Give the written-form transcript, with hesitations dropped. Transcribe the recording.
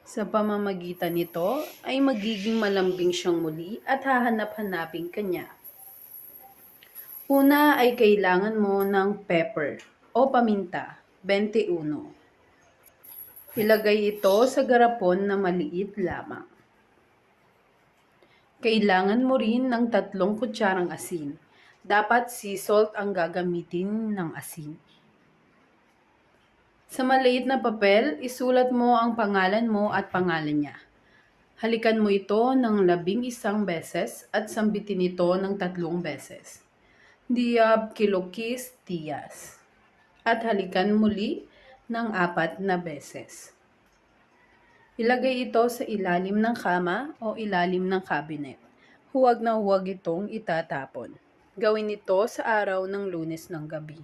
Sa pamamagitan nito ay magiging malambing siyang muli at hahanap-hanapin kanya. Una ay kailangan mo ng pepper o paminta, 21. Ilagay ito sa garapon na maliit lamang. Kailangan mo rin ng 3 kutsarang asin. Dapat sea salt ang gagamitin ng asin. Sa maliit na papel, isulat mo ang pangalan mo at pangalan niya. Halikan mo ito ng 11 beses at sambitin ito ng 3 beses. Diab Kilokis Diaz. At halikan muli ng 4 beses. Ilagay ito sa ilalim ng kama o ilalim ng cabinet. Huwag na huwag itong itatapon. Gawin ito sa araw ng Lunes ng gabi.